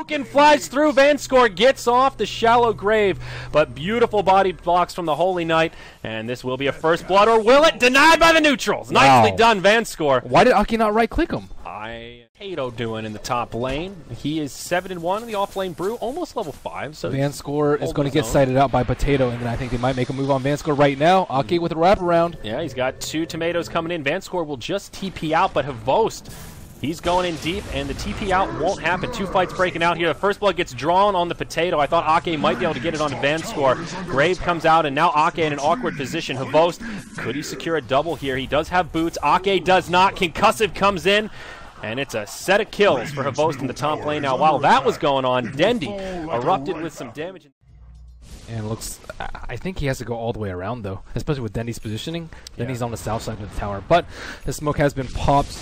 Hadouken flies through. Vanskor gets off the shallow grave, but beautiful body blocks from the Holy Knight, and this will be a first blood, or will it? Denied by the neutrals. Wow. Nicely done, Vanskor. Why did Akke not right-click him? Potato doing in the top lane. He is 7-1 in the off-lane Brew, almost level 5. So Vanskor is going to get sighted out by Potato, and then I think they might make a move on Vanskor right now. Akke with a wraparound. Yeah, he's got 2 tomatoes coming in. Vanskor will just TP out, but Havost, he's going in deep, and the TP out won't happen. 2 fights breaking out here. The first blood gets drawn on the Potato. I thought Akke might be able to get it onto Vanskor. Grave comes out, and now Akke in an awkward position. Havost, could he secure a double here? He does have boots. Akke does not. Concussive comes in, and it's a set of kills for Havost in the top lane. Now, while that was going on, Dendi erupted with some damage. And looks, I think he has to go all the way around, though, especially with Dendi's positioning. Dendi's on the south side of the tower, but the smoke has been popped.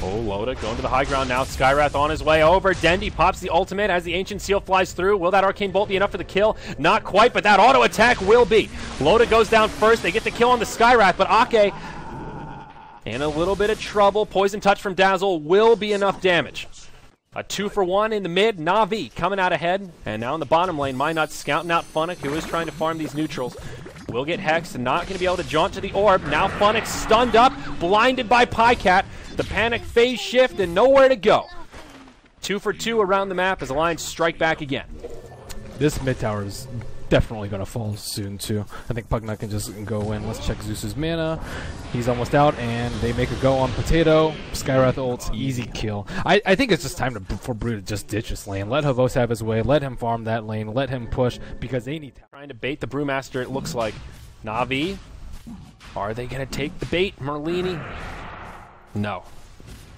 Oh, Loda going to the high ground now. Skywrath on his way over. Dendi pops the ultimate as the Ancient Seal flies through. Will that Arcane Bolt be enough for the kill? Not quite, but that auto attack will be. Loda goes down first. They get the kill on the Skywrath, but Akke in a little bit of trouble. Poison Touch from Dazzle will be enough damage. A 2-for-1 in the mid. Na'Vi coming out ahead. And now in the bottom lane, Mynuts scouting out Funnick, who is trying to farm these neutrals. Will get hexed, not going to be able to jaunt to the orb. Now Funnick stunned up, blinded by Pajkatt. The panic phase shift and nowhere to go. 2-for-2 around the map as Alliance strike back again. This mid tower is definitely going to fall soon, too. I think Pugna can just go in. Let's check Zeus's mana. He's almost out, and they make a go on Potato. Skywrath ults, easy kill. I think it's just time for Brew to just ditch this lane. Let Havost have his way. Let him farm that lane. Let him push, because they need to. Trying to bait the Brewmaster, it looks like. Na'Vi, are they going to take the bait? Merlini? No.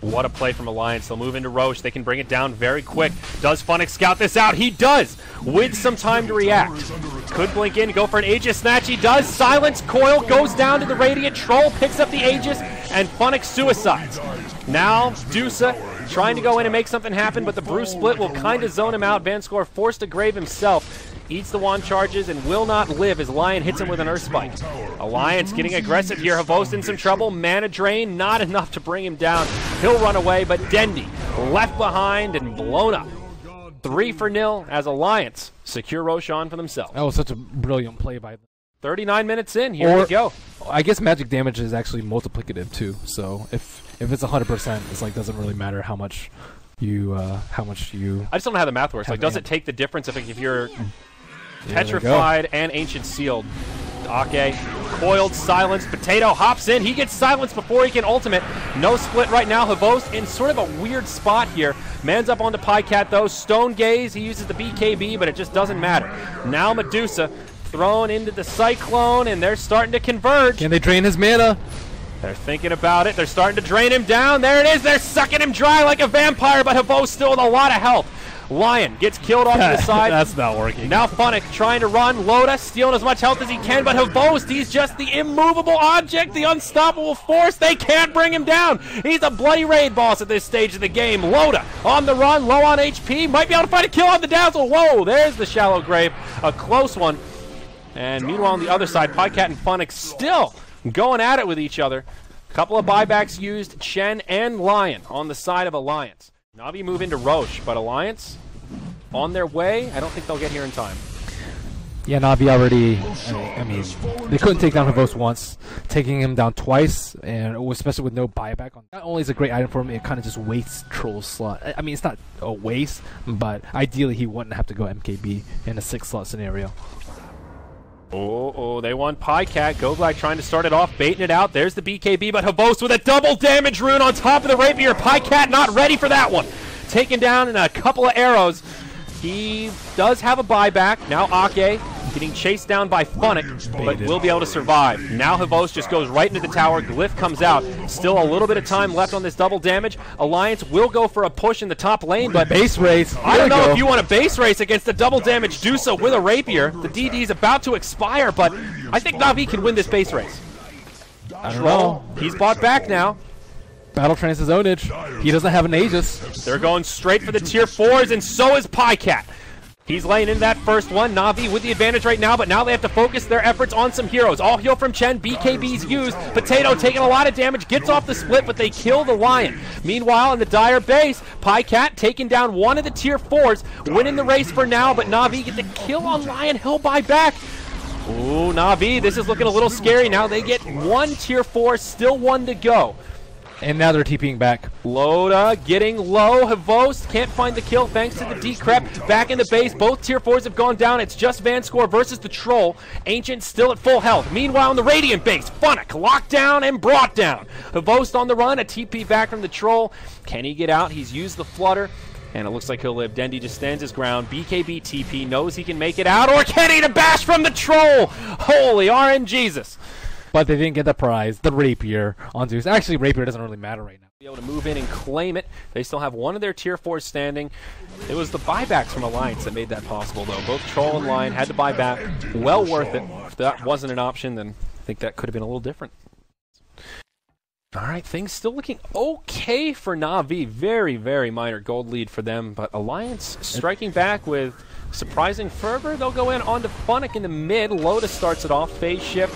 What a play from Alliance. They'll move into Roche. They can bring it down very quick. Does Funnick scout this out? He does, with some time to react. Could blink in, go for an Aegis snatch. He does. Silence. Coil goes down to the Radiant. Troll picks up the Aegis, and Funnick suicides. Now, Medusa trying to go in and make something happen, but the Brew split will kind of zone him out. Vanskor forced to grave himself. Eats the wand charges and will not live as Lion hits him with an Earth Spike. Alliance getting aggressive here. Havost in some trouble. Mana drain, not enough to bring him down. He'll run away, but Dendi left behind and blown up. 3-0 as Alliance secure Roshan for themselves. That was such a brilliant play by them. 39 minutes in, here we go. I guess magic damage is actually multiplicative too. So if it's 100%, it's like doesn't really matter how much you I just don't know how the math works. Like, does it take the difference if you're Petrified and Ancient Sealed? Akke, coiled, silenced, Potato hops in, he gets silenced before he can ultimate. No split right now, Havost in sort of a weird spot here. Man's up onto Pajkatt though, Stone Gaze, he uses the BKB, but it just doesn't matter. Now Medusa thrown into the Cyclone, and they're starting to converge. Can they drain his mana? They're thinking about it, they're starting to drain him down, there it is, they're sucking him dry like a vampire, but Havost still with a lot of health. Lion gets killed off to the side. That's not working. Now Funnick trying to run. Loda stealing as much health as he can, but Havost, he's just the immovable object, the unstoppable force. They can't bring him down. He's a bloody raid boss at this stage of the game. Loda on the run, low on HP, might be able to find a kill on the Dazzle. Whoa, there's the shallow grave. A close one. And meanwhile on the other side, Pajkatt and Funnick still going at it with each other. A couple of buybacks used, Chen and Lion on the side of Alliance. Na'Vi move into Roche, but Alliance on their way. I don't think they'll get here in time. Yeah, Na'Vi already, I mean, they couldn't take down Havost once. Taking him down twice, and especially with no buyback on. Not only is it a great item for him, it kind of just wastes Troll's slot. I mean, it's not a waste, but ideally he wouldn't have to go MKB in a 6-slot scenario. Oh, they want Pajkatt. Goblak trying to start it off, baiting it out. There's the BKB, but Havost with a double damage rune on top of the Rapier. Pajkatt not ready for that one. Taken down in a couple of arrows. He does have a buyback. Now Akke getting chased down by Funnick, but will be able to survive. Now Havost just goes right into the tower. Glyph comes out. Still a little bit of time left on this double damage. Alliance will go for a push in the top lane, but base race. I don't know if you want a base race against the double damage Medusa with a Rapier. The DD is about to expire, but I think Na'Vi can win this base race. I don't know. He's bought back now. Battle Trance his ownage. He doesn't have an Aegis. They're going straight for the tier 4s, and so is Pajkatt. He's laying into that first one. Na'Vi with the advantage right now, but now they have to focus their efforts on some heroes. All heal from Chen. BKB's used. Potato taking a lot of damage. Gets off the split, but they kill the Lion. Meanwhile, in the Dire base, Pajkatt taking down one of the tier 4s. Winning the race for now, but Na'Vi get the kill on Lion. He'll buy back. Ooh, Na'Vi, this is looking a little scary. Now they get one tier 4, still one to go. And now they're TPing back. Loda getting low. Havost can't find the kill thanks to the decrep. Back in the base. Both tier 4s have gone down. It's just vanskor versus the Troll. Ancient still at full health. Meanwhile, in the Radiant base, Funnick locked down and brought down. Havost on the run. A TP back from the Troll. Can he get out? He's used the flutter. And it looks like he'll live. Dendi just stands his ground. BKB TP knows he can make it out. Or can he? To bash from the Troll? Holy RNGesus. But they didn't get the prize, the Rapier on Zeus. Actually, Rapier doesn't really matter right now. Be able to move in and claim it. They still have one of their tier 4s standing. It was the buybacks from Alliance that made that possible, though. Both Troll and Lion had to buy back. Well worth it. If that wasn't an option, then I think that could have been a little different. All right, things still looking okay for Na'Vi. Very, very minor gold lead for them, but Alliance striking back with surprising fervor. They'll go in onto Funnick in the mid. Loda starts it off. Phase shift.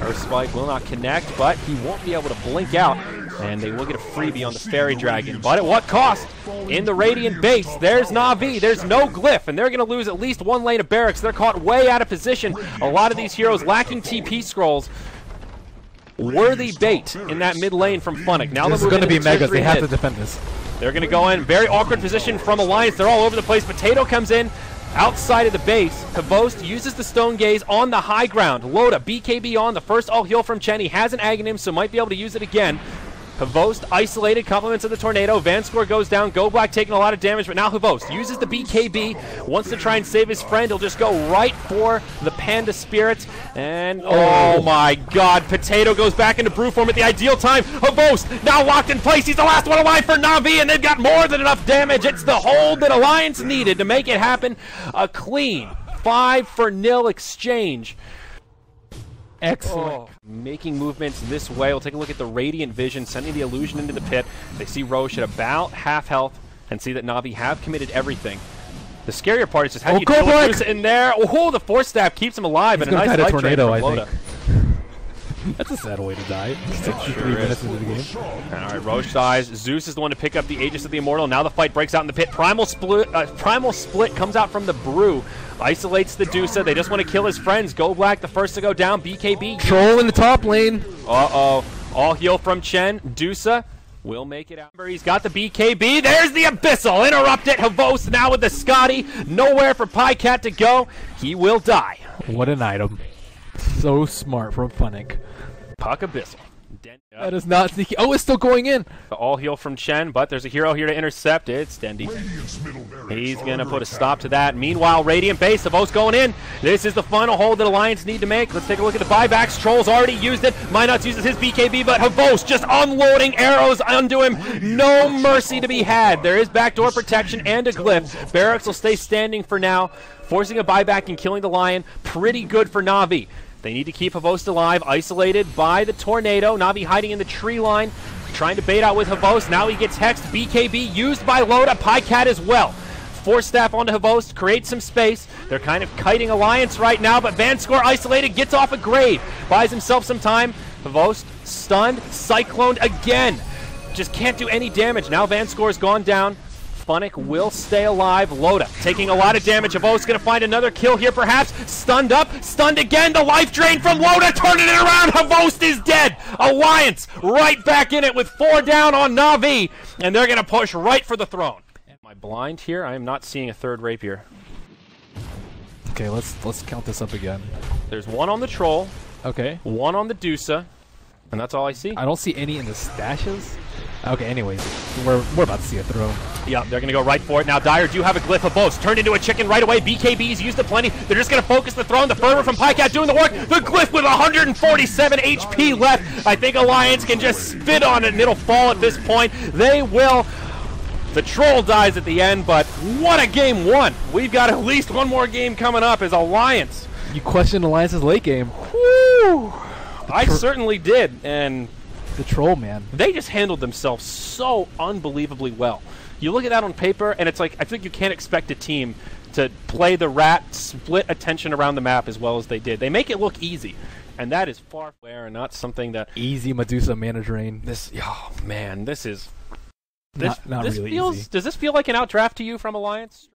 Earth Spike will not connect, but he won't be able to blink out. And they will get a freebie on the Fairy Dragon. But at what cost? In the Radiant base, there's Na'Vi. There's no glyph, and they're going to lose at least one lane of barracks. They're caught way out of position. A lot of these heroes lacking TP scrolls. Worthy bait in that mid lane from Funnick. Now this is going to be Megas. They have to defend this. They're going to go in. Very awkward position from Alliance. They're all over the place. Potato comes in outside of the base. Havost uses the Stone Gaze on the high ground. Loda, BKB on. The first all heal from Chen. He has an Aghanim, so might be able to use it again. Havost isolated, compliments of the tornado. vanskor goes down. Goblak taking a lot of damage, but now Havost uses the BKB. Wants to try and save his friend. He'll just go right for the Panda Spirits. And oh my god, Potato goes back into brew form at the ideal time. Havost now locked in place. He's the last one alive for Na'Vi, and they've got more than enough damage. It's the hold that Alliance needed to make it happen. A clean 5-0 exchange. Excellent. Making movements this way. We'll take a look at the Radiant Vision, sending the illusion into the pit. They see Roche at about half health and see that Na'Vi have committed everything. The scarier part is just how you deal with Medusa in there. Oh, the Force Staff keeps him alive. He's and a nice life tornado, drain from Loda. I think. That's a sad way to die. 63 minutes into the game. Alright, Roche dies. Zeus is the one to pick up the Aegis of the Immortal. Now the fight breaks out in the pit. Primal Split comes out from the Brew. Isolates the Medusa. They just want to kill his friends. Goblak, the first to go down. BKB. Troll in the top lane. Uh-oh. All heal from Chen. Medusa will make it out. He's got the BKB. There's the Abyssal. Interrupt it. Havost now with the Scotty. Nowhere for Pajkatt to go. He will die. What an item. So smart from Funnick. Puck Abyssal. That is not sneaky. Oh, it's still going in. The all heal from Chen, but there's a hero here to intercept. It's Dendi. He's going to put a stop to that. Meanwhile, Radiant base, the boat's going in. This is the final hold that Alliance need to make. Let's take a look at the buybacks. Troll's already used it. Mynuts uses his BKB, but Havost just unloading arrows onto him. No mercy to be had. There is backdoor protection and a glyph. Barracks will stay standing for now, forcing a buyback and killing the Lion. Pretty good for Na'Vi. They need to keep Havost alive, isolated by the tornado. Na'Vi hiding in the tree line, trying to bait out with Havost. Now he gets hexed. BKB used by Loda. Pajkatt as well. Force Staff onto Havost, creates some space. They're kind of kiting Alliance right now, but vanskor isolated, gets off a grave. Buys himself some time. Havost stunned, cycloned again. Just can't do any damage. Now vanskor's gone down. Funnick will stay alive. Loda taking a lot of damage. Havost going to find another kill here perhaps. Stunned up. Stunned again. The life drain from Loda. Turning it around. Havost is dead. Alliance right back in it with 4 down on Na'Vi. And they're going to push right for the throne. Am I blind here? I am not seeing a third rapier. Okay, let's count this up again. There's 1 on the Troll. Okay. 1 on the Medusa. And that's all I see. I don't see any in the stashes. Okay, anyways, we're about to see a throw. Yeah, they're going to go right for it. Now, Dire do have a glyph of both. Turned into a chicken right away. BKB's used it plenty. They're just going to focus the throne. The fervor from Pajkatt doing the work. The glyph with 147 HP left. I think Alliance can just spit on it and it'll fall at this point. They will. The Troll dies at the end, but what a game 1. We've got at least one more game coming up as Alliance. You questioned Alliance's late game. Whew. I certainly did, and the Troll, man. They just handled themselves so unbelievably well. You look at that on paper, and it's like, I think you can't expect a team to play the rat, split attention around the map as well as they did. They make it look easy, and that is far from and not something that easy Medusa mana drain. Oh man, this is not really feels. easy. Does this feel like an outdraft to you from Alliance?